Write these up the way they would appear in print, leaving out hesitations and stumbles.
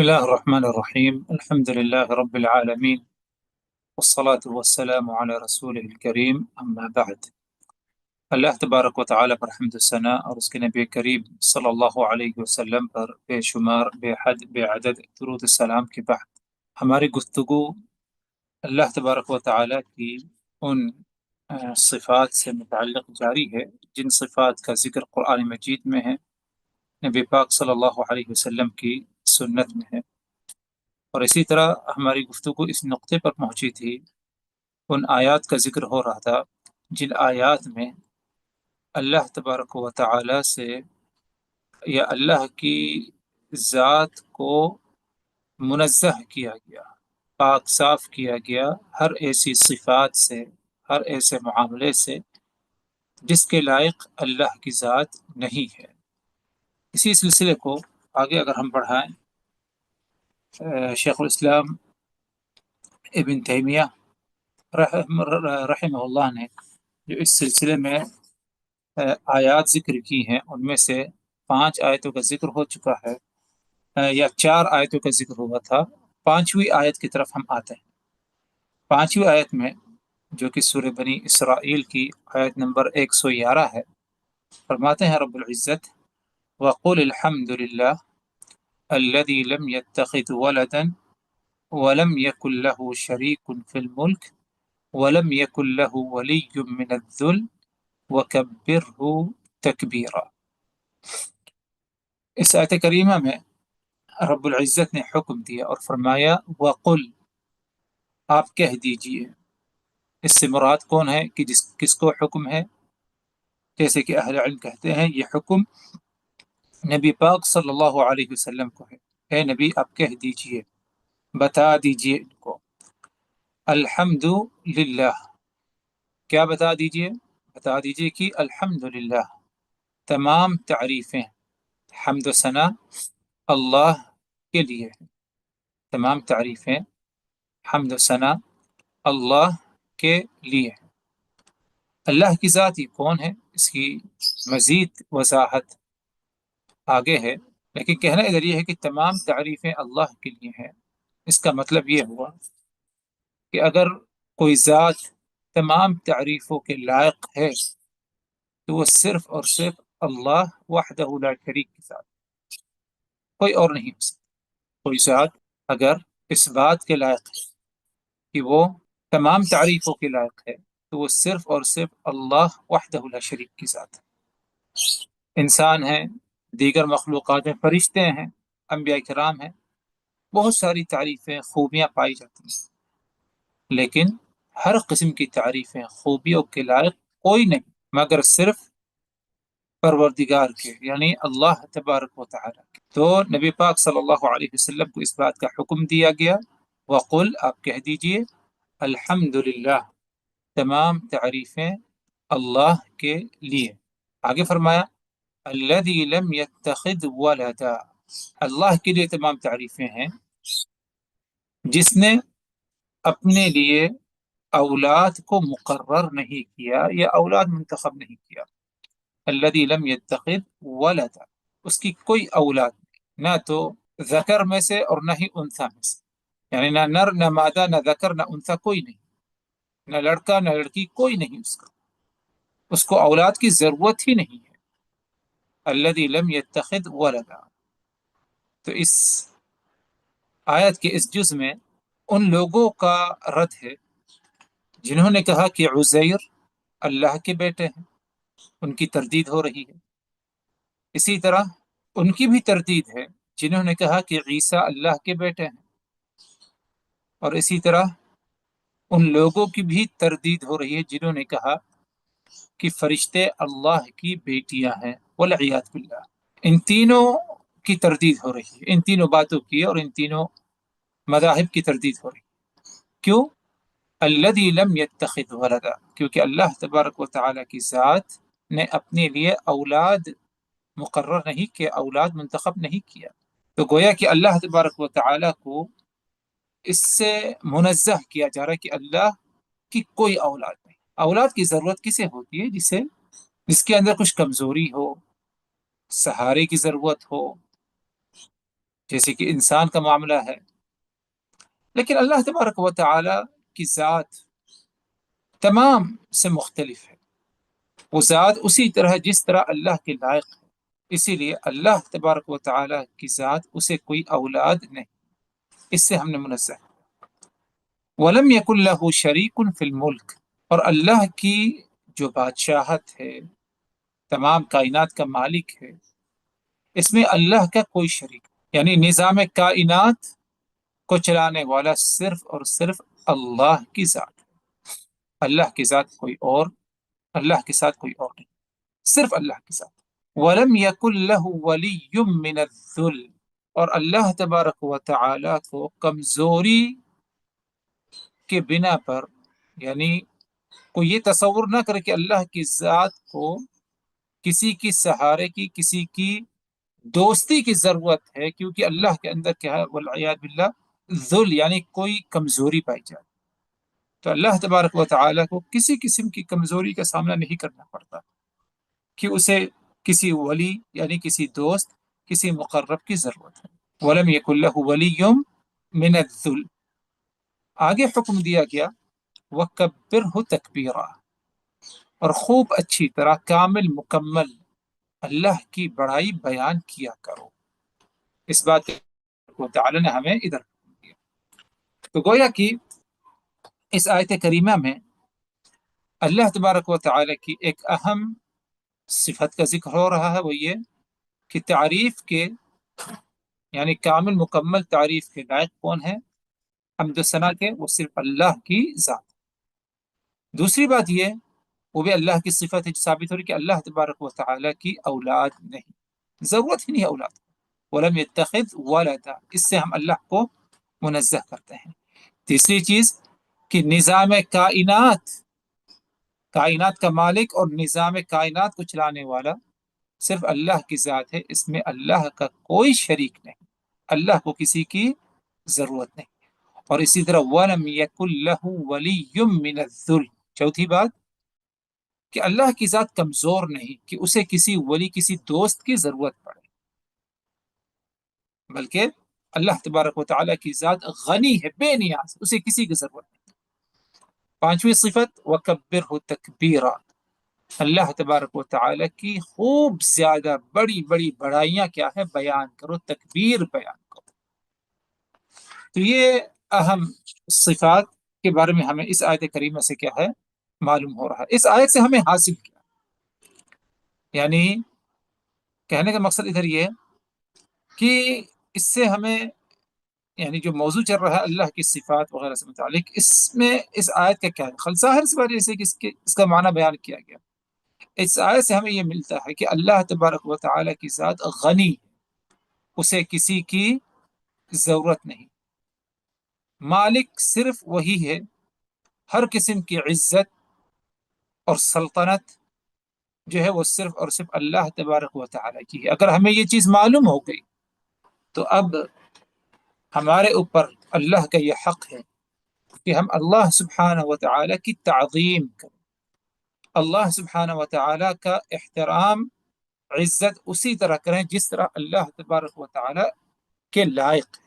الله الرحمن الرحيم. الحمد لله رب العالمين، والصلاة والسلام على رسوله الكريم، أما بعد. اللہ تبارک و تعالیٰ پر حمد و ثنا اور اس کے نبی کریم صلی اللہ علیہ وسلم پر بے شمار بے حد بے عدد درود السلام کے بعد ہماری گفتگو اللہ تبارک و تعالیٰ کی ان صفات سے متعلق جاری ہے جن صفات کا ذکر قرآن مجید میں ہے، نبی پاک صلی اللہ علیہ وسلم کی سنت میں ہے، اور اسی طرح ہماری گفتگو اس نقطے پر پہنچی تھی، ان آیات کا ذکر ہو رہا تھا جن آیات میں اللہ تبارک و تعالی سے یا اللہ کی ذات کو منزہ کیا گیا، پاک صاف کیا گیا ہر ایسی صفات سے، ہر ایسے معاملے سے جس کے لائق اللہ کی ذات نہیں ہے۔ اسی سلسلے کو آگے اگر ہم بڑھائیں، شیخ الاسلام ابن تیمیہ رحمہ اللہ نے جو اس سلسلے میں آیات ذکر کی ہیں، ان میں سے 5 آیتوں کا ذکر ہو چکا ہے، یا 4 آیتوں کا ذکر ہوا تھا۔ 5ویں آیت کی طرف ہم آتے ہیں۔ 5ویں آیت میں جو کہ سورہ بنی اسرائیل کی آیت نمبر 111 ہے، فرماتے ہیں رب العزت: وَقُلِ الْحَمْدُ لِلَّهِ الَّذِي لَمْ يَتَّخِذْ وَلَدًا وَلَمْ يَكُنْ لَهُ شَرِيكٌ فِي الْمُلْكِ وَلَمْ يَكُنْ لَهُ وَلِيٌّ مِّنَ الذُّلِّ وَكَبِّرْهُ تَكْبِيرًا۔ اس آیت کریمہ میں رب العزت نے حکم دیا اور فرمایا وَقُلْ، آپ کہہ دیجئے۔ اس سے مراد کون ہے کہ کس کو حکم ہے؟ جیسے کہ اہل علم کہتے ہیں یہ حکم نبی پاک صلی اللہ علیہ وسلم کو ہے۔ اے نبی آپ کہہ دیجئے، بتا دیجئے ان کو، الحمد للہ، کیا بتا دیجئے؟ بتا دیجئے کہ الحمدللہ، تمام تعریفیں، حمد و ثنا اللہ کے لیے ہیں۔ تمام تعریفیں، حمد و ثنا اللہ کے لیے ہیں۔ اللہ کی ذات یہ کون ہے، اس کی مزید وضاحت آگے ہے، لیکن کہنا ادھر یہ ہے کہ تمام تعریفیں اللہ کے لیے ہیں۔ اس کا مطلب یہ ہوا کہ اگر کوئی ذات تمام تعریفوں کے لائق ہے تو وہ صرف اور صرف اللہ وحدہ لا شریک کے ساتھ، کوئی اور نہیں ہو سکتا۔ کوئی ذات اگر اس بات کے لائق ہے کہ وہ تمام تعریفوں کے لائق ہے تو وہ صرف اور صرف اللہ وحدہ لا شریک کی ذات ہے۔ انسان ہیں، دیگر مخلوقات ہیں، فرشتے ہیں، انبیاء کرام ہیں، بہت ساری تعریفیں، خوبیاں پائی جاتی ہیں، لیکن ہر قسم کی تعریفیں، خوبیوں کے لائق کوئی نہیں مگر صرف پروردگار کے، یعنی اللہ تبارک و تعالی کے۔ تو نبی پاک صلی اللہ علیہ وسلم کو اس بات کا حکم دیا گیا، وقل، آپ کہہ دیجئے، الحمدللہ، تمام تعریفیں اللہ کے لیے۔ آگے فرمایا الذی لم یتخذ ولدا، اللہ کے لیے تمام تعریفیں ہیں جس نے اپنے لیے اولاد کو مقرر نہیں کیا یا اولاد منتخب نہیں کیا۔ الذی لم یتخذ ولدا، اس کی کوئی اولاد نہیں، نہ تو ذکر میں سے اور نہ ہی انثیٰ میں سے، یعنی نہ نر نہ مادہ نہ ذکر نہ انثیٰ، کوئی نہیں، نہ لڑکا نہ لڑکی، کوئی نہیں اس کو اولاد کی ضرورت ہی نہیں ہے۔ الذی لم یتخذ ولدا۔ تو اس آیت کے اس جز میں ان لوگوں کا رد ہے جنہوں نے کہا کہ عزیر اللہ کے بیٹے ہیں، ان کی تردید ہو رہی ہے۔ اسی طرح ان کی بھی تردید ہے جنہوں نے کہا کہ عیسیٰ اللہ کے بیٹے ہیں، اور اسی طرح ان لوگوں کی بھی تردید ہو رہی ہے جنہوں نے کہا کہ فرشتے اللہ کی بیٹیاں ہیں، والعیاذ باللہ۔ ان تینوں کی تردید ہو رہی ہے، ان تینوں باتوں کی اور ان تینوں مذاہب کی تردید ہو رہی ہے۔ کیوں؟ الذی لم یتخذ ولدا، کیونکہ اللہ تبارک و تعالیٰ کی ذات نے اپنے لیے اولاد مقرر نہیں کیا، اولاد منتخب نہیں کیا۔ تو گویا کہ اللہ تبارک و تعالیٰ کو اس سے منزہ کیا جا رہا ہے کہ اللہ کی کوئی اولاد نہیں۔ اولاد کی ضرورت کسے ہوتی ہے؟ جس کے اندر کچھ کمزوری ہو، سہارے کی ضرورت ہو، جیسے کہ انسان کا معاملہ ہے، لیکن اللہ تبارک و تعالی کی ذات تمام سے مختلف ہے۔ وہ ذات اسی طرح جس طرح اللہ کے لائق ہے، اسی لیے اللہ تبارک و تعالی کی ذات اسے کوئی اولاد نہیں، اس سے ہم نے منزہ ہے۔ وَلَمْ يَكُنْ لَهُ شَرِيكٌ فِي الْمُلْكِ، اور اللہ کی جو بادشاہت ہے، تمام کائنات کا مالک ہے، اس میں اللہ کا کوئی شریک، یعنی نظام کائنات کو چلانے والا صرف اور صرف اللہ کی ذات ہے۔ اللہ کی ذات کوئی اور، اللہ کے ساتھ کوئی اور نہیں، صرف اللہ کے ساتھ۔ وَلَمْ يَكُنْ لَهُ وَلِيٌّ مِّنَ الذُّلِّ، اور اللہ تبارک و تعالی کو کمزوری کے بنا پر، یعنی کوئی یہ تصور نہ کرے کہ اللہ کی ذات کو کسی کی سہارے کی، کسی کی دوستی کی ضرورت ہے، کیونکہ اللہ کے اندر کیا ہے، والعیاذ باللہ، ذل، یعنی کوئی کمزوری پائی جائے۔ تو اللہ تبارک و تعالیٰ کو کسی قسم کی کمزوری کا سامنا نہیں کرنا پڑتا کہ اسے کسی ولی یعنی کسی دوست، کسی مقرب کی ضرورت ہے۔ وَلَمْ يَكُنْ لَهُ وَلِيٌّ مِّنَ الذُّلِّ، آگے حکم دیا گیا وَكَبِّرْهُ تَكْبِيرًا، اور خوب اچھی طرح کامل مکمل اللہ کی بڑائی بیان کیا کرو۔ اس بات کو تعالی نے ہمیں ادھر دیا۔ تو گویا کہ اس آیت کریمہ میں اللہ تبارک و تعالی کی ایک اہم صفت کا ذکر ہو رہا ہے، وہ یہ کہ تعریف کے، یعنی کامل مکمل تعریف کے لائق کون ہے، حمد و ثنا کے، وہ صرف اللہ کی ذات۔ دوسری بات یہ، وہ بھی اللہ کی صفت ہے جو ثابت ہو رہی کہ اللہ تبارک و تعالی کی اولاد نہیں، ضرورت ہی نہیں ہے اولاد۔ وَلَمْ يَتَّخِذْ وَلَدًا، اس سے ہم اللہ کو منزہ کرتے ہیں۔ تیسری چیز کہ نظام کائنات، کائنات کا مالک اور نظام کائنات کو چلانے والا صرف اللہ کی ذات ہے، اس میں اللہ کا کوئی شریک نہیں، اللہ کو کسی کی ضرورت نہیں۔ اور اسی طرح وَلَمْ يَكُنْ لَهُ وَلِيٌّ مِّنَ الذُّلِّ، چوتھی بات کہ اللہ کی ذات کمزور نہیں کہ اسے کسی ولی، کسی دوست کی ضرورت پڑے، بلکہ اللہ تبارک و تعالیٰ کی ذات غنی ہے، بے نیاز، اسے کسی کی ضرورت نہیں۔ پانچویں صفت وَكَبِّرْهُ تَكْبِيرًا، اللہ تبارک و تعالیٰ کی خوب زیادہ بڑی بڑی بڑائیاں کیا ہے، بیان کرو، تکبیر بیان کرو۔ تو یہ اہم صفات کے بارے میں ہمیں اس آیت کریمہ سے کیا ہے، معلوم ہو رہا ہے۔ اس آیت سے ہمیں حاصل کیا، یعنی کہنے کا مقصد ادھر یہ کہ اس سے ہمیں، یعنی جو موضوع چل رہا ہے اللہ کی صفات وغیرہ سے متعلق، اس میں اس آیت کا کیا ہے، ظاہر سی بات ہے کہ اس کا معنی بیان کیا گیا۔ اس آیت سے ہمیں یہ ملتا ہے کہ اللہ تبارک و تعالیٰ کی ذات غنی، اسے کسی کی ضرورت نہیں، مالک صرف وہی ہے، ہر قسم کی عزت اور سلطنت جو ہے وہ صرف اور صرف اللہ تبارک و تعالیٰ کی ہے۔ اگر ہمیں یہ چیز معلوم ہو گئی تو اب ہمارے اوپر اللہ کا یہ حق ہے کہ ہم اللہ سبحانہ و تعالیٰ کی تعظیم کریں، اللہ سبحانہ و تعالیٰ کا احترام، عزت اسی طرح کریں جس طرح اللہ تبارک و تعالیٰ کے لائق ہے۔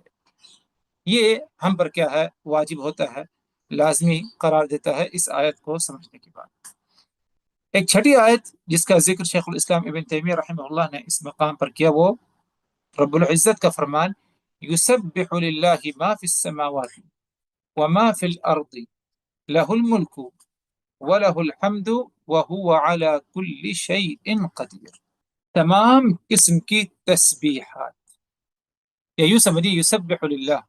یہ ہم پر کیا ہے، واجب ہوتا ہے، لازمی قرار دیتا ہے اس آیت کو سمجھنے کے بعد۔ ایک چھٹی آیت جس کا ذکر شیخ الاسلام ابن تیمیہ رحمہ اللہ نے اس مقام پر کیا، وہ رب العزت کا فرمان یسبح للہ ما فی السماوات وما فی الارض لہ الملک وَلَهُ الْحَمْدُ وَهُوَ عَلَى كُلِّ شَيْءٍ قَدِيرٌ، تمام قسم کی تسبیحات، یا یوں سمجھیے یسبح للہ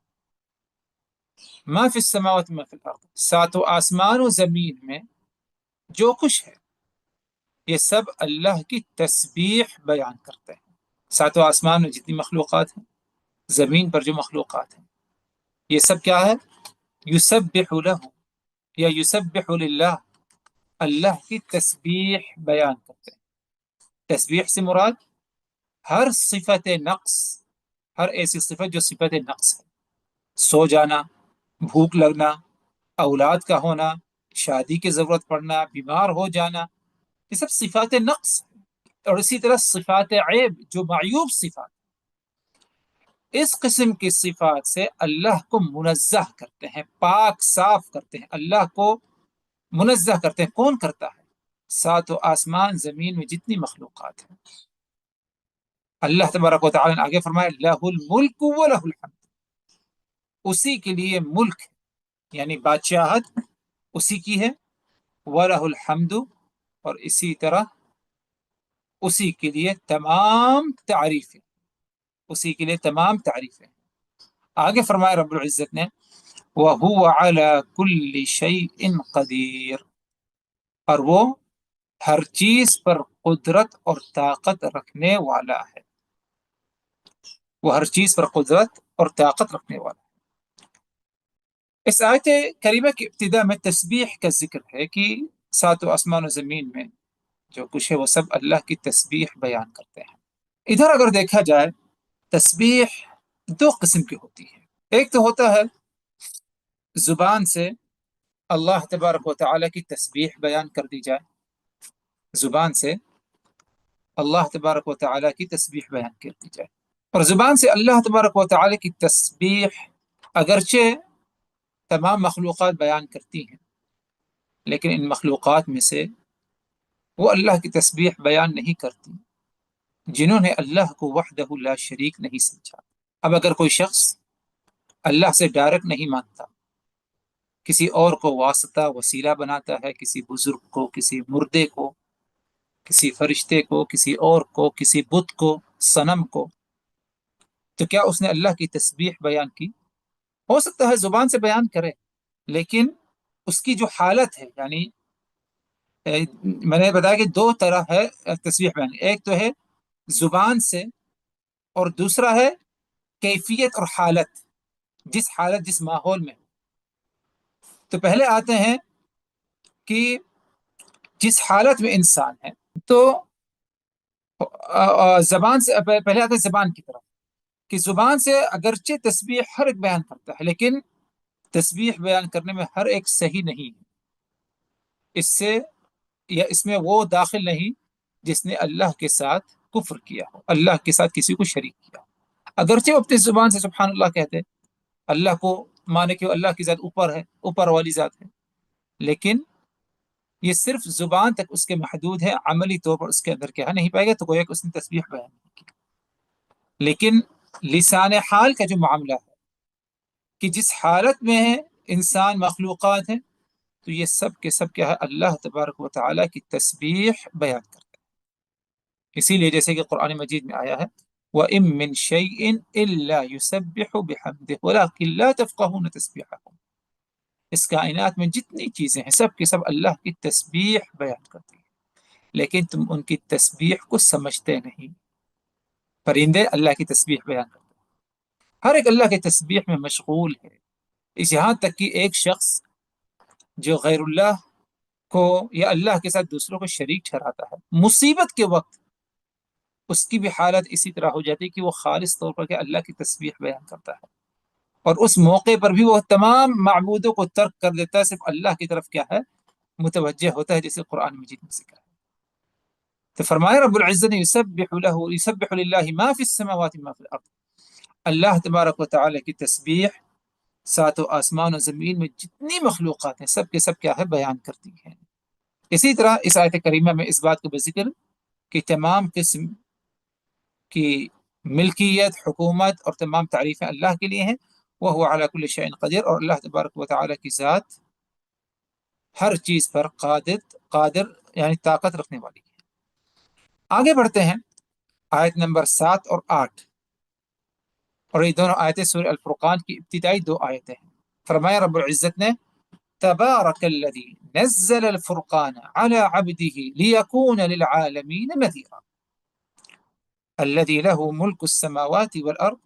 ما فی السماوات ما فی الارض، ساتوں آسمان و زمین میں جو کچھ ہے یہ سب اللہ کی تسبیح بیان کرتے ہیں۔ ساتوں آسمان میں جتنی مخلوقات ہیں، زمین پر جو مخلوقات ہیں، یہ سب کیا ہے، یسبح لہ یا یسبح للہ، اللہ کی تسبیح بیان کرتے ہیں۔ تسبیح سے مراد ہر صفت نقص، ہر ایسی صفت جو صفت نقص ہے، سو جانا، بھوک لگنا، اولاد کا ہونا، شادی کی ضرورت پڑنا، بیمار ہو جانا، یہ سب صفات نقص ہے۔ اور اسی طرح صفات عیب جو معیوب صفات، اس قسم کی صفات سے اللہ کو منزہ کرتے ہیں، پاک صاف کرتے ہیں، اللہ کو منزہ کرتے ہیں۔ کون کرتا ہے؟ سات و آسمان زمین میں جتنی مخلوقات ہیں، اللہ تبارک و تعالی نے آگے فرمایا لہ الملک و لہ الحمد، اسی کے لیے ملک یعنی بادشاہت اسی کی ہے، وَلَهُ الْحَمْدُ، اور اسی طرح اسی کے لیے تمام تعریفیں، اسی کے لیے تمام تعریفیں۔ آگے فرمایا رب العزت نے وَهُوَ عَلَى كُلِّ شَيْءٍ قَدِيرٌ، اور وہ ہر چیز پر قدرت اور طاقت رکھنے والا ہے، وہ ہر چیز پر قدرت اور طاقت رکھنے والا ہے۔ اس آیت کریمہ کی ابتدا میں تسبیح کا ذکر ہے کہ ساتوں آسمان و زمین میں جو کچھ ہے وہ سب اللہ کی تسبیح بیان کرتے ہیں۔ ادھر اگر دیکھا جائے تسبیح دو قسم کی ہوتی ہے، ایک تو ہوتا ہے زبان سے اللہ تبارک و تعالیٰ کی تسبیح بیان کر دی جائے، زبان سے اللہ تبارک و تعالیٰ کی تسبیح بیان کر دی جائے، اور زبان سے اللہ تبارک و تعالیٰ کی تسبیح اگرچہ تمام مخلوقات بیان کرتی ہیں، لیکن ان مخلوقات میں سے وہ اللہ کی تسبیح بیان نہیں کرتی جنہوں نے اللہ کو وحدہ لا شریک نہیں سمجھا۔ اب اگر کوئی شخص اللہ سے ڈائریکٹ نہیں مانتا، کسی اور کو واسطہ وسیلہ بناتا ہے، کسی بزرگ کو، کسی مردے کو، کسی فرشتے کو، کسی اور کو، کسی بت کو، صنم کو، تو کیا اس نے اللہ کی تسبیح بیان کی؟ ہو سکتا ہے زبان سے بیان کرے، لیکن اس کی جو حالت ہے، یعنی میں نے بتایا کہ دو طرح ہے تسبیح بیان، ایک تو ہے زبان سے، اور دوسرا ہے کیفیت اور حالت، جس حالت جس ماحول میں۔ تو پہلے آتے ہیں کہ جس حالت میں انسان ہے، تو زبان سے پہلے آتے ہیں زبان کی طرف، کہ زبان سے اگرچہ تسبیح ہر ایک بیان کرتا ہے، لیکن تسبیح بیان کرنے میں ہر ایک صحیح نہیں ہے، اس سے یا اس میں وہ داخل نہیں جس نے اللہ کے ساتھ کفر کیا ہو، اللہ کے ساتھ کسی کو شریک کیا ہو۔ اگرچہ وہ اپنی زبان سے سبحان اللہ کہتے ہیں، اللہ کو مانے کہ اللہ کی ذات اوپر ہے، اوپر والی ذات ہے، لیکن یہ صرف زبان تک اس کے محدود ہے، عملی طور پر اس کے اندر کیا نہیں پائے گا، تو گویا کہ اس نے تسبیح بیان نہیں کی۔ لیکن لسان حال کا جو معاملہ ہے کہ جس حالت میں ہے انسان مخلوقات ہیں، تو یہ سب کے سب کیا ہے، اللہ تبارک و تعالیٰ کی تسبیح بیان کرتے ہیں۔ اسی لیے جیسے کہ قرآن مجید میں آیا ہے وَإِن مِّن شَيْءٍ إِلَّا يُسَبِّحُ بِحَمْدِهِ وَلَٰكِن لَّا تَفْقَهُونَ تَسْبِيحَهُمْ، اس کائنات میں جتنی چیزیں ہیں سب کے سب اللہ کی تسبیح بیان کرتی ہیں، لیکن تم ان کی تسبیح کو سمجھتے نہیں۔ پرندے اللہ کی تسبیح بیان کرتے ہیں، ہر ایک اللہ کی تسبیح میں مشغول ہے، اس یہاں تک کہ ایک شخص جو غیر اللہ کو یا اللہ کے ساتھ دوسروں کو شریک ٹھہراتا ہے، مصیبت کے وقت اس کی بھی حالت اسی طرح ہو جاتی ہے کہ وہ خالص طور پر کہ اللہ کی تسبیح بیان کرتا ہے، اور اس موقع پر بھی وہ تمام معبودوں کو ترک کر دیتا ہے، صرف اللہ کی طرف کیا ہے، متوجہ ہوتا ہے، جیسے قرآن مجید میں ذکر ہے۔ تو فرمایا رب العزت نے یسبح للہ ما فی السماوات ما فی الارض، اللہ تبارک و تعالی کی تسبیح ساتوں آسمان و زمین میں جتنی مخلوقات ہیں سب کے سب کیا ہے، بیان کرتی ہیں۔ اسی طرح اس آیت کریمہ میں اس بات کو بذکر کہ تمام قسم کی ملکیت، حکومت اور تمام تعریفیں اللہ کے لیے ہیں، وہ علی کل شیء قدیر، اور اللہ تبارک و تعالی کی ذات ہر چیز پر قادر یعنی طاقت رکھنے والی ہے۔ آگے بڑھتے ہیں، آیت نمبر 7 اور 8، اور یہ دونوں آیتیں سورہ الفرقان کی ابتدائی دو آیتیں ہیں۔ فرمایا رب العزت نے تبارک الذی نزل الفرقان على عبده ليكون للعالمین نذیرا الذي له ملك السماوات والأرض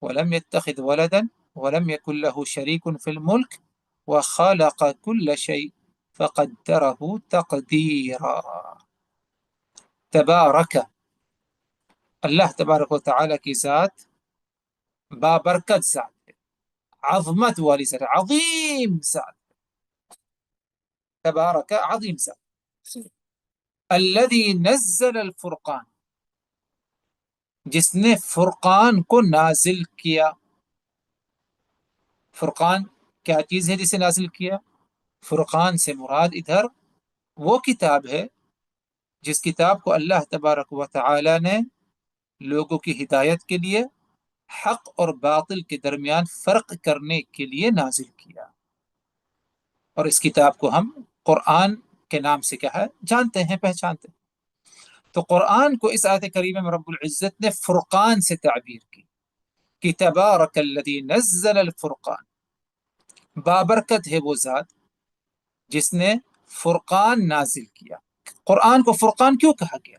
ولم يتخذ ولدا ولم يكن له شريك في الملك وخلق كل شيء فقدره تقديرا۔ تبارک، اللہ تبارک و تعالی کی ذات بابرکت ذات ہے، عظمت والی ذات، عظیم ذات، تبارک عظیم ذات، الذي نزل الفرقان جس نے فرقان کو نازل کیا. فرقان کیا چیز ہے جسے نازل کیا؟ فرقان سے مراد ادھر وہ کتاب ہے جس کتاب کو اللہ تبارک و تعالی نے لوگوں کی ہدایت کے لیے، حق اور باطل کے درمیان فرق کرنے کے لیے نازل کیا. اور اس کتاب کو ہم قرآن کے نام سے کیا ہے جانتے ہیں، پہچانتے ہیں. تو قرآن کو اس آیت کریمہ میں رب العزت نے فرقان سے تعبیر کی کہ تبارک الذی نزل الفرقان، بابرکت ہے وہ ذات جس نے فرقان نازل کیا. قرآن کو فرقان کیوں کہا گیا؟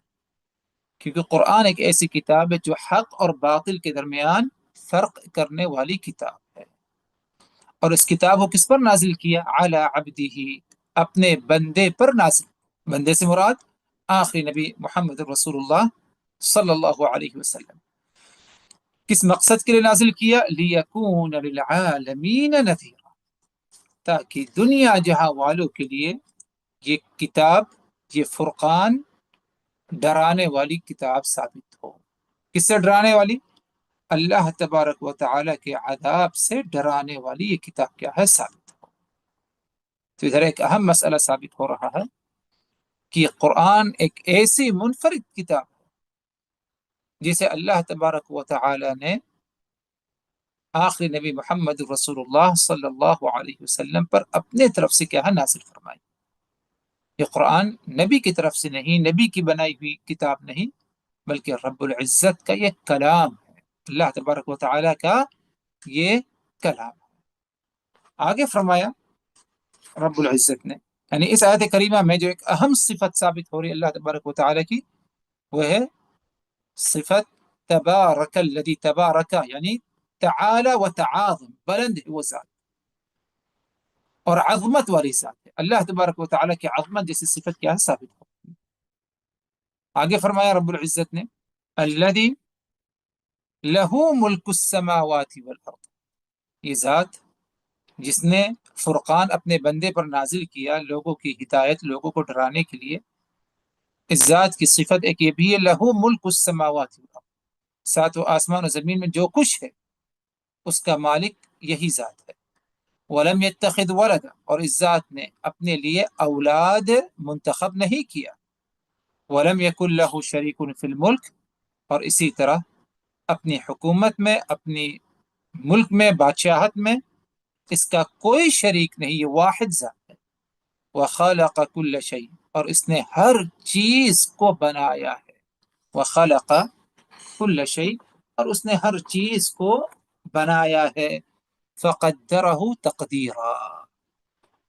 کیونکہ قرآن ایک ایسی کتاب ہے جو حق اور باطل کے درمیان فرق کرنے والی کتاب ہے. اور اس کتاب کو کس پر نازل کیا؟ علی عبدہ، اپنے بندے پر نازل. بندے سے مراد آخری نبی محمد رسول اللہ صلی اللہ علیہ وسلم. کس مقصد کے لیے نازل کیا؟ لیکون للعالمین نذیرا، تاکہ دنیا جہاں والوں کے لیے یہ کتاب، یہ فرقان ڈرانے والی کتاب ثابت ہو. کس سے ڈرانے والی؟ اللہ تبارک و تعالی کے عذاب سے ڈرانے والی یہ کتاب کیا ہے؟ ثابت ہو. تو ادھر ایک اہم مسئلہ ثابت ہو رہا ہے کہ قرآن ایک ایسی منفرد کتاب ہے جسے اللہ تبارک و تعالی نے آخری نبی محمد رسول اللہ صلی اللہ علیہ وسلم پر اپنے طرف سے کیا ہے نازل فرمائی. یہ قرآن نبی کی طرف سے نہیں، نبی کی بنائی ہوئی کتاب نہیں، بلکہ رب العزت کا یہ کلام ہے، اللہ تبارک و تعالی کا یہ کلام ہے. آگے فرمایا رب العزت نے، یعنی اس آیت کریمہ میں جو ایک اہم صفت ثابت ہو رہی ہے اللہ تبارک و تعالی کی، وہ ہے صفت تبارک الذی تبارک، یعنی تعالی و تعاظم، بلند ہے وہ ذات اور عظمت والی ذات ہے. اللہ تبارک و تعالی کی عظمت جیسی صفت کیا ہے؟ ثابت ہو. آگے فرمایا رب العزت نے الذی لہ ملک السماوات والارض، یہ ذات جس نے فرقان اپنے بندے پر نازل کیا لوگوں کی ہدایت، لوگوں کو ڈرانے کے لیے. اس ذات کی صفت ایک یہ بھی ہے، لہو ملک السماوات والارض، ساتوں آسمان و زمین میں جو کچھ ہے اس کا مالک یہی ذات ہے. ولم يتخذ ولدا، اور اس ذات نے اپنے لیے اولاد منتخب نہیں کیا. ولم يكن له شریک فی الملک، اور اسی طرح اپنی حکومت میں، اپنی ملک میں، بادشاہت میں اس کا کوئی شریک نہیں، یہ واحد ذات ہے. وخلق كل شيء، اور اس نے ہر چیز کو بنایا ہے. وخلق كل شيء، اور اس نے ہر چیز کو بنایا ہے. فقدرہ تقدیرا،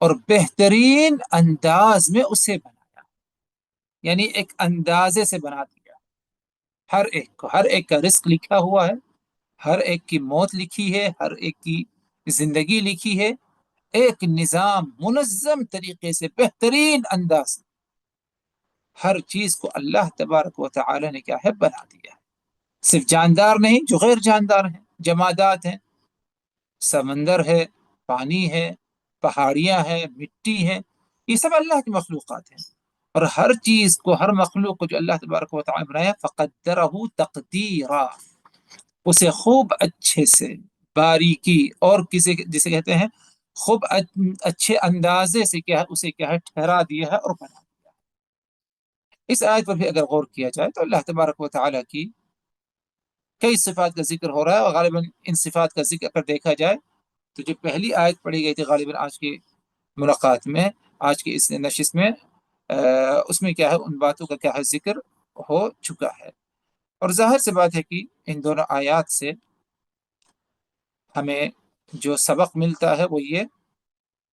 اور بہترین انداز میں اسے بنایا، یعنی ایک اندازے سے بنا دیا. ہر ایک کو، ہر ایک کا رزق لکھا ہوا ہے، ہر ایک کی موت لکھی ہے، ہر ایک کی زندگی لکھی ہے. ایک نظام منظم طریقے سے بہترین انداز، ہر چیز کو اللہ تبارک و تعالی نے کیا ہے بنا دیا ہے. صرف جاندار نہیں، جو غیر جاندار ہیں، جمادات ہیں، سمندر ہے، پانی ہے، پہاڑیاں ہیں، مٹی ہے، یہ سب اللہ کی مخلوقات ہیں. اور ہر چیز کو، ہر مخلوق کو جو اللہ تبارک و تعالی بنایا، فقدرہ تقدیرا، اسے خوب اچھے سے، باریکی اور کسی جسے کہتے ہیں خوب اچھے اندازے سے کیا ہے اسے کیا ہے ٹھہرا دیا ہے اور بنا دیا. اس آیت پر بھی اگر غور کیا جائے تو اللہ تبارک و تعالی کی کئی صفات کا ذکر ہو رہا ہے، اور غالباً ان صفات کا ذکر اگر دیکھا جائے تو جو پہلی آیت پڑھی گئی تھی غالباً آج کی ملاقات میں، آج کی اس نشست میں، اس میں کیا ہے ان باتوں کا کیا ہے ذکر ہو چکا ہے. اور ظاہر سی بات ہے کہ ان دونوں آیات سے ہمیں جو سبق ملتا ہے وہ یہ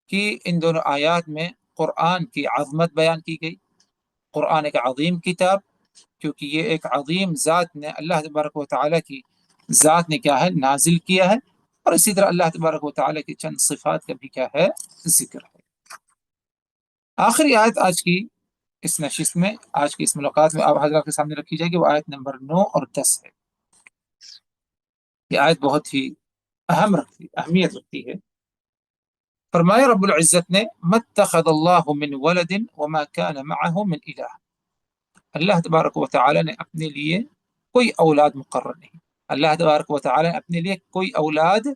کہ ان دونوں آیات میں قرآن کی عظمت بیان کی گئی. قرآن ایک عظیم کتاب، کیونکہ یہ ایک عظیم ذات نے، اللہ تبارک و تعالیٰ کی ذات نے کیا ہے نازل کیا ہے. اور اسی طرح اللہ تبارک و تعالیٰ کی چند صفات کا بھی کیا ہے ذکر ہے. آخری آیت آج کی اس نشست میں، آج کی اس ملاقات میں آپ حضرات کے سامنے رکھی جائے گی، وہ آیت نمبر 9 اور 10 ہے. یہ آیت بہت ہی اہمیت رکھتی ہے. فرمایا رب العزت نے متخذ اللہ من ولد وما كان معه من الہ، اللہ تبارک و تعالی نے اپنے لیے کوئی اولاد مقرر نہیں. اللہ تبارک و تعالیٰ نے اپنے لیے کوئی اولاد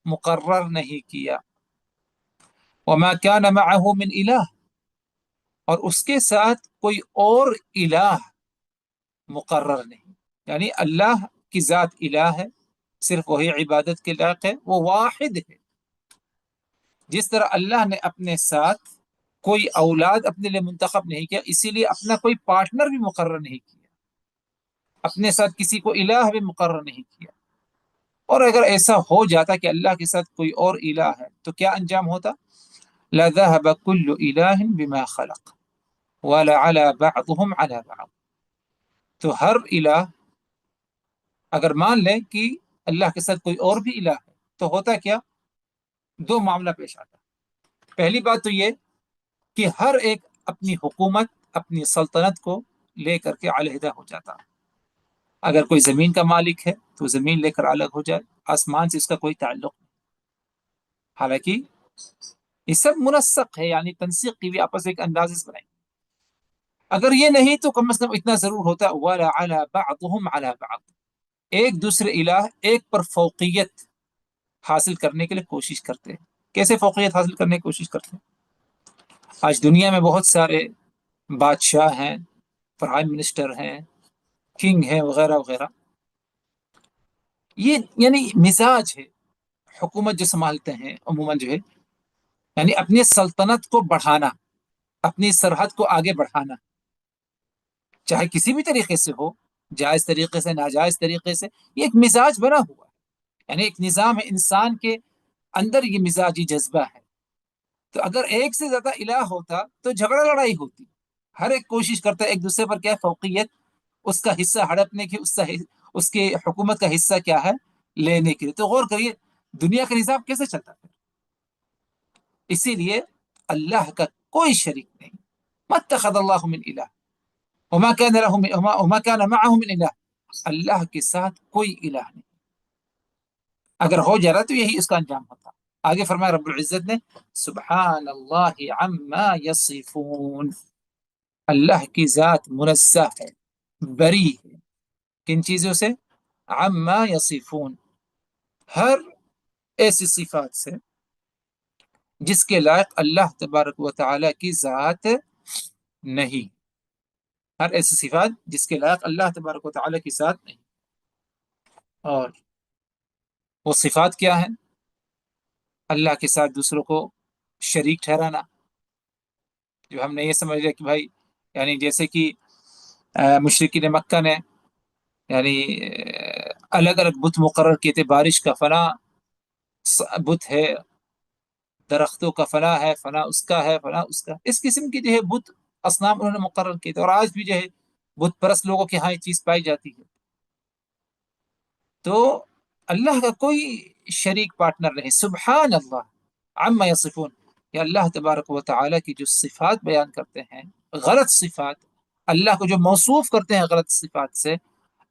مقرر نہیں کیا. وما كان معه من الہ، اور اس کے ساتھ کوئی اور الہ مقرر نہیں. یعنی اللہ کی ذات الہ ہے، صرف وہی عبادت کے لائق ہے، وہ واحد ہے. جس طرح اللہ نے اپنے ساتھ کوئی اولاد اپنے لیے منتخب نہیں کیا، اسی لیے اپنا کوئی پارٹنر بھی مقرر نہیں کیا، اپنے ساتھ کسی کو الہ بھی مقرر نہیں کیا. اور اگر ایسا ہو جاتا کہ اللہ کے ساتھ کوئی اور الہ ہے تو کیا انجام ہوتا؟ لَذَهَبَ كُلُّ إِلَٰهٍ بِمَا خَلَقَ وَلَعَلَى بَعْضُهُمْ عَلَى بَعْضٍ. تو ہر الہ، اگر مان لیں کہ اللہ کے ساتھ کوئی اور بھی الہ ہے، تو ہوتا کیا؟ دو معاملہ پیش آتا. پہلی بات تو یہ کہ ہر ایک اپنی حکومت، اپنی سلطنت کو لے کر کے علیحدہ ہو جاتا. اگر کوئی زمین کا مالک ہے تو زمین لے کر الگ ہو جائے، آسمان سے اس کا کوئی تعلق نہیں. حالانکہ یہ سب منسق ہے، یعنی تنسیق کی بھی آپس ایک انداز سے بنائی. اگر یہ نہیں تو کم از کم اتنا ضرور ہوتا وَلَعَلَى بَعْضُهُمْ عَلَى بَعْضٍ، ایک دوسرے الہ ایک پر فوقیت حاصل کرنے کے لیے کوشش کرتے ہیں. کیسے فوقیت حاصل کرنے کی کوشش کرتے ہیں؟ آج دنیا میں بہت سارے بادشاہ ہیں، پرائم منسٹر ہیں، کنگ ہیں، وغیرہ وغیرہ. یہ یعنی مزاج ہے حکومت جو سنبھالتے ہیں عموماً جو ہے، یعنی اپنی سلطنت کو بڑھانا، اپنی سرحد کو آگے بڑھانا، چاہے کسی بھی طریقے سے ہو، جائز طریقے سے، ناجائز طریقے سے. یہ ایک مزاج بنا ہوا ہے، یعنی ایک نظام ہے، انسان کے اندر یہ مزاجی جذبہ ہے. تو اگر ایک سے زیادہ الہ ہوتا تو جھگڑا لڑائی ہوتی. ہر ایک کوشش کرتا ہے ایک دوسرے پر کیا فوقیت، اس کا حصہ ہڑپنے کی، اس کے حکومت کا حصہ کیا ہے لینے کے لیے. تو غور کریے دنیا کا نظام کیسے چلتا ہے. اسی لیے اللہ کا کوئی شریک نہیں. ما اتخذ اللہ من الہ وما كان له وما كان معه من الہ. اللہ کے ساتھ کوئی الہ نہیں. اگر ہو جا رہا تو یہی اس کا انجام ہوتا. آگے فرمایا رب العزت نے سبحان اللہ عما یصفون، اللہ کی ذات منزہ ہے، بری ہے کن چیزوں سے؟ عما یصفون، ہر ایسی صفات سے جس کے لائق اللہ تبارک و تعالی کی ذات نہیں. ہر ایسی صفات جس کے لائق اللہ تبارک و تعالی کی ذات نہیں. اور وہ صفات کیا ہیں؟ اللہ کے ساتھ دوسروں کو شریک ٹھہرانا. جو ہم نے یہ سمجھ لیا کہ بھائی، یعنی جیسے کہ مشرکین مکہ نے یعنی الگ الگ بت مقرر کیے تھے. بارش کا فلاں بت ہے، درختوں کا فلاں ہے، فلاں اس کا ہے، فلاں اس کا. اس قسم کی جو ہے بت اصنام انہوں نے مقرر کیے تھے. اور آج بھی جو ہے بت پرست لوگوں کے ہاں یہ چیز پائی جاتی ہے. تو اللہ کا کوئی شریک پارٹنر نہیں. سبحان اللہ عما یصفون، یا اللہ تبارک و تعالیٰ کی جو صفات بیان کرتے ہیں، غلط صفات، اللہ کو جو موصوف کرتے ہیں غلط صفات سے،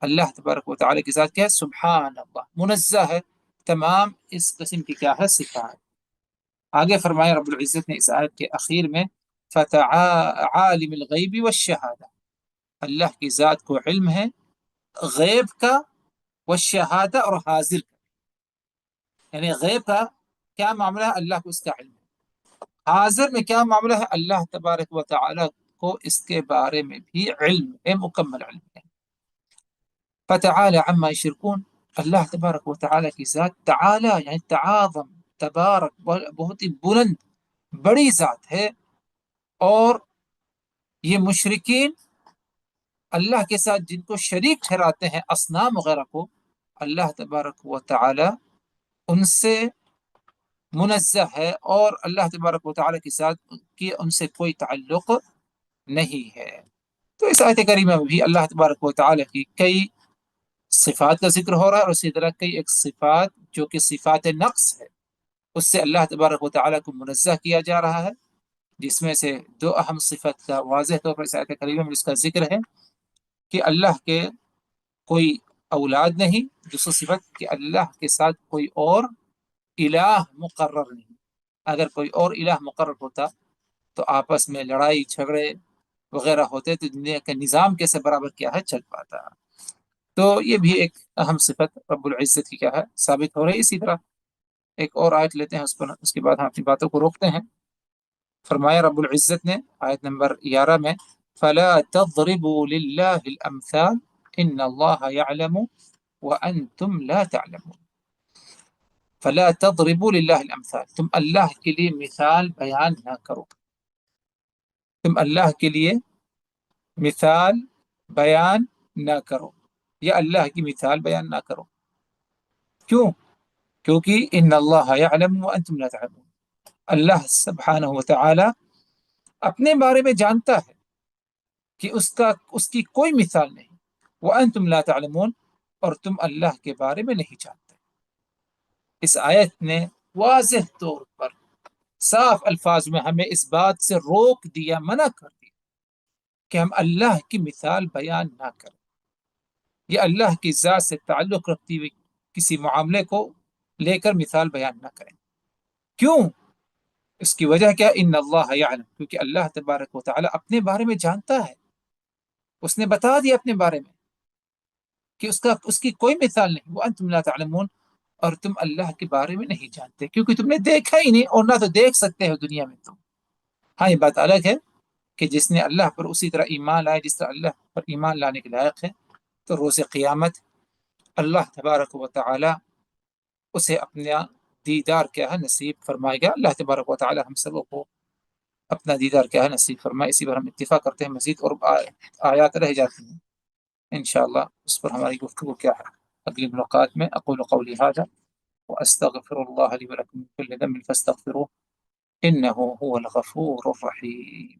اللہ تبارک و تعالیٰ کی ذات کیا ہے؟ سبحان اللہ، منزہ ہے تمام اس قسم کی کیا ہے صفات. آگے فرمایا رب العزت نے اس آیت کے اخیر میں عالم الغیب والشہادہ، اللہ کی ذات کو علم ہے غیب کا، والشہادہ اور حاضر کا. یعنی غیب کا کیا معاملہ ہے اللہ کو اس کا علم ہے، حاضر میں کیا معاملہ ہے اللہ تبارک و تعالی کو اس کے بارے میں بھی علم ہے، مکمل علم ہے. فتعالی عما یشرکون، اللہ تبارک و تعالی کی ذات تعالی یعنی تعاظم، تبارک، بہت ہی بلند بڑی ذات ہے. اور یہ مشرکین اللہ کے ساتھ جن کو شریک ٹھہراتے ہیں اصنام وغیرہ کو، اللہ تبارک و تعالی ان سے منزہ ہے، اور اللہ تبارک و تعالی کے ساتھ ان سے کوئی تعلق نہیں ہے. تو اس آیت کریمہ میں بھی اللہ تبارک و تعالی کی کئی صفات کا ذکر ہو رہا ہے، اور اسی طرح کئی ایک صفات جو کہ صفات نقص ہے اس سے اللہ تبارک و تعالی کو منزہ کیا جا رہا ہے. جس میں سے دو اہم صفت کا واضح طور پر اس آیت کریمہ میں اس کا ذکر ہے کہ اللہ کے کوئی اولاد نہیں. دوسری صفت کہ اللہ کے ساتھ کوئی اور الہ مقرر نہیں. اگر کوئی اور الہ مقرر ہوتا تو آپس میں لڑائی جھگڑے وغیرہ ہوتے تو دنیا کا نظام کیسے برابر کیا ہے چل پاتا. تو یہ بھی ایک اہم صفت رب العزت کی کیا ہے، ثابت ہو رہی ہے۔ اسی طرح ایک اور آیت لیتے ہیں، اس کے بعد ہم اپنی باتوں کو روکتے ہیں۔ فرمایا رب العزت نے آیت نمبر 11 میں، فلا تضربوا للہ الامثال ان اللہ يعلم وانتم لا تعلمون۔ فلا تضربوا للہ الامثال، تم اللہ کے لیے مثال بیان نہ کرو، تم اللہ کے لیے مثال بیان نہ کرو، یا اللہ کی مثال بیان نہ کرو۔ کیوں؟ کیونکہ ان اللہ یعلم وانتم لا تعلمون، اللہ سبحانہ وتعالی اپنے بارے میں جانتا ہے کہ اس کی کوئی مثال نہیں، وانتم لا تعلمون، اور تم اللہ کے بارے میں نہیں جانتے۔ اس آیت نے واضح طور پر صاف الفاظ میں ہمیں اس بات سے روک دیا، منع کر دیا کہ ہم اللہ کی مثال بیان نہ کریں، یا اللہ کی ذات سے تعلق رکھتی ہوئی کسی معاملے کو لے کر مثال بیان نہ کریں۔ کیوں؟ اس کی وجہ کیا؟ ان اللہ یعلم، کیونکہ اللہ تبارک و تعالی اپنے بارے میں جانتا ہے، اس نے بتا دیا اپنے بارے میں کہ اس کی کوئی مثال نہیں، وانتم لا تعلمون، اور تم اللہ کے بارے میں نہیں جانتے کیونکہ تم نے دیکھا ہی نہیں، اور نہ تو دیکھ سکتے ہو دنیا میں تم۔ ہاں، یہ بات الگ ہے کہ جس نے اللہ پر اسی طرح ایمان لائے جس طرح اللہ پر ایمان لانے کے لائق ہے، تو روز قیامت اللہ تبارک و تعالی اسے اپنا دیدار کیا ہے نصیب فرمائے گا۔ اللہ تبارک و تعالی ہم سب کو اپنا دیدار کیا ہے نصیب فرمائے۔ اسی پر ہم اتفاق کرتے ہیں، مزید اور آیات رہ جاتی ہیں انشاءاللہ، اس پر ہماری گفتگو کیا ہے اگلی ملاقات میں۔ اقول قولی هذا واستغفر الله لي ولكم من كل ذنب فاستغفروه انه هو الغفور الرحيم۔